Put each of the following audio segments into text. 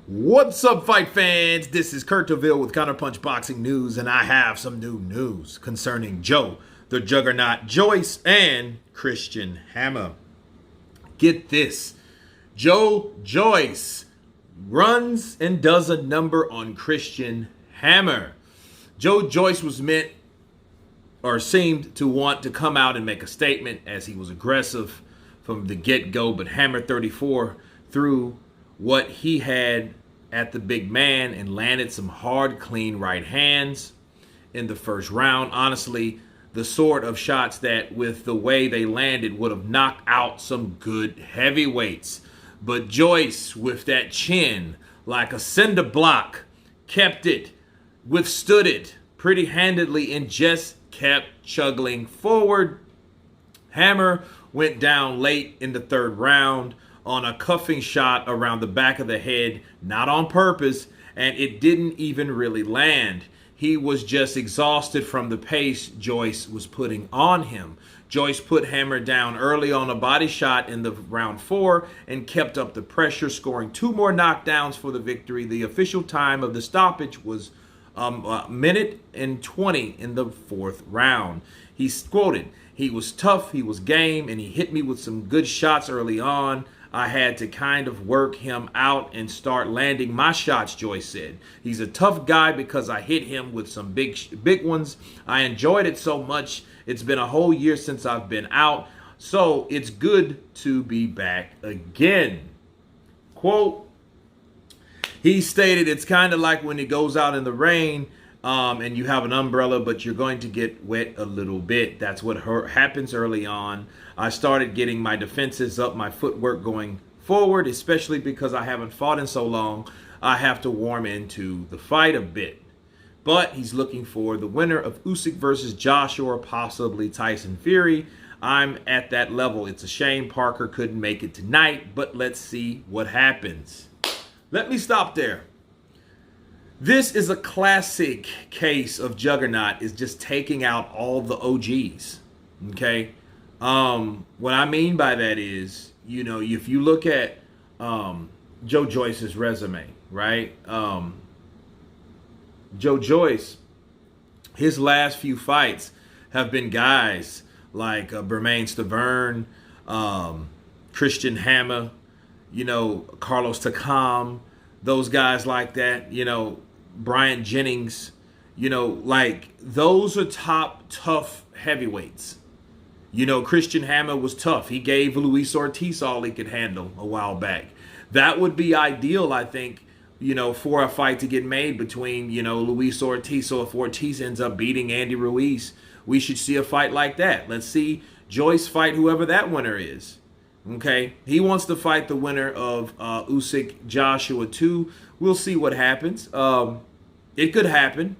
What's up, fight fans? This is Kurt DeVille with Counterpunch Boxing News, and I have some new news concerning Joe, the Juggernaut, Joyce, and Christian Hammer. Get this. Joyce runs and does a number on Christian Hammer. Joyce was meant or seemed to want to come out and make a statement as he was aggressive from the get-go, but Hammer 34 threw what he had at the big man and landed some hard, clean right hands in the first round. Honestly, the sort of shots that, with the way they landed, would have knocked out some good heavyweights. But Joyce, with that chin like a cinder block, kept it, withstood it pretty handedly, and just kept chugging forward. Hammer went down late in the third round on a cuffing shot around the back of the head, not on purpose, and it didn't even really land. He was just exhausted from the pace Joyce was putting on him. Joyce put Hammer down early on a body shot in the round 4 and kept up the pressure, scoring 2 more knockdowns for the victory. The official time of the stoppage was a minute and 20 in the 4th round. He's quoted, "He was tough, he was game, and he hit me with some good shots early on. I had to kind of work him out and start landing my shots," Joyce said. "He's a tough guy because I hit him with some big ones. I enjoyed it so much. It's been a whole year since I've been out, so it's good to be back again." Quote, he stated, "It's kind of like when it goes out in the rain and you have an umbrella, but you're going to get wet a little bit. That's what happens early on. I started getting my defenses up, my footwork going forward, especially because I haven't fought in so long. I have to warm into the fight a bit." But he's looking for the winner of Usyk versus Joshua, or possibly Tyson Fury. "I'm at that level. It's a shame Parker couldn't make it tonight, but let's see what happens." Let me stop there. This is a classic case of Juggernaut is just taking out all the OGs. Okay? What I mean by that is, you know, if you look at Joe Joyce's resume, right? Joe Joyce, his last few fights have been guys like Bermain Stavern, Christian Hammer, you know, Carlos Takam, those guys like that, you know, Bryant Jennings, you know, like those are top tough heavyweights. You know, Christian Hammer was tough. He gave Luis Ortiz all he could handle a while back. That would be ideal, I think, you know, for a fight to get made between, you know, Luis Ortiz. So if Ortiz ends up beating Andy Ruiz, we should see a fight like that. Let's see Joyce fight whoever that winner is. Okay, he wants to fight the winner of Usyk Joshua too. We'll see what happens. It could happen,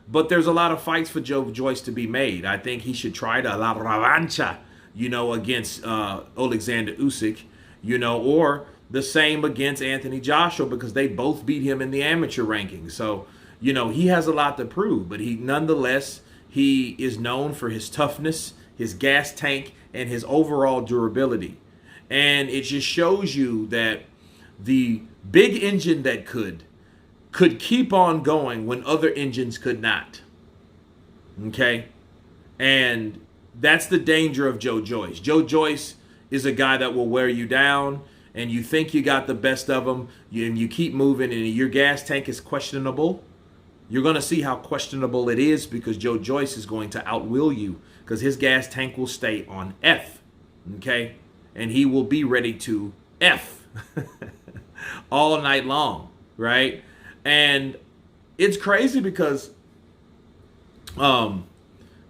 but there's a lot of fights for Joe Joyce to be made. I think he should try to la revancha, you know, against Alexander Usyk, you know, or the same against Anthony Joshua, because they both beat him in the amateur rankings. So, you know, he has a lot to prove, but nonetheless, he is known for his toughness, his gas tank, and his overall durability. And it just shows you that the big engine that could keep on going when other engines could not. Okay? And that's the danger of Joe Joyce. Joe Joyce is a guy that will wear you down, and you think you got the best of him, and you keep moving, and your gas tank is questionable. You're going to see how questionable it is, because Joe Joyce is going to outwill you, because his gas tank will stay on F. Okay? And he will be ready to F all night long, right? And it's crazy because Joe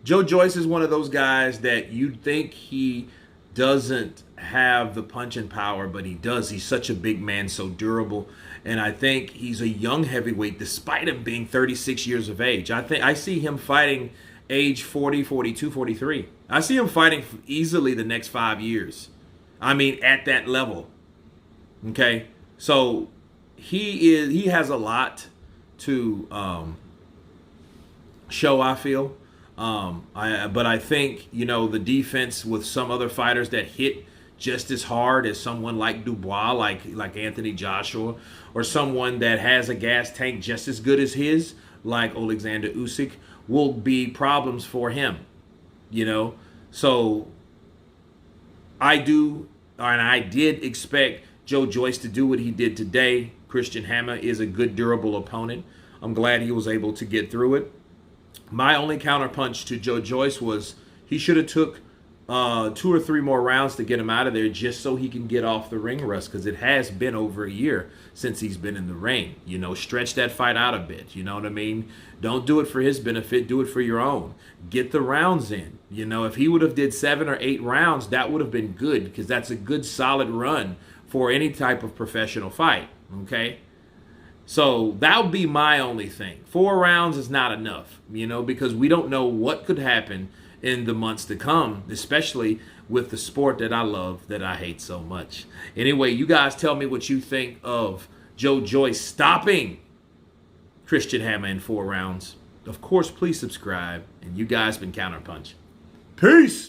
Joyce is one of those guys that you'd think he doesn't have the punching power, but he does. He's such a big man, so durable. And I think he's a young heavyweight despite him being 36 years of age. I see him fighting age 40, 42, 43. I see him fighting easily the next 5 years. I mean, at that level. Okay? So he has a lot to show, I feel. But I think, you know, the defense with some other fighters that hit just as hard as someone like Dubois, like Anthony Joshua, or someone that has a gas tank just as good as his, like Alexander Usyk, will be problems for him, you know. So I did expect Joe Joyce to do what he did today. Christian Hammer is a good, durable opponent. I'm glad he was able to get through it. My only counterpunch to Joe Joyce was he should have took 2 or 3 more rounds to get him out of there just so he can get off the ring rust, because it has been over a year since he's been in the ring. You know, stretch that fight out a bit. You know what I mean? Don't do it for his benefit. Do it for your own. Get the rounds in. You know, if he would have did 7 or 8 rounds, that would have been good, because that's a good solid run for any type of professional fight. Okay? So that would be my only thing. 4 rounds is not enough, you know, because we don't know what could happen in the months to come, especially with the sport that I love, that I hate so much. Anyway, you guys tell me what you think of Joe Joyce stopping Christian Hammer in 4 rounds. Of course, please subscribe. And you guys been Counterpunch. Peace!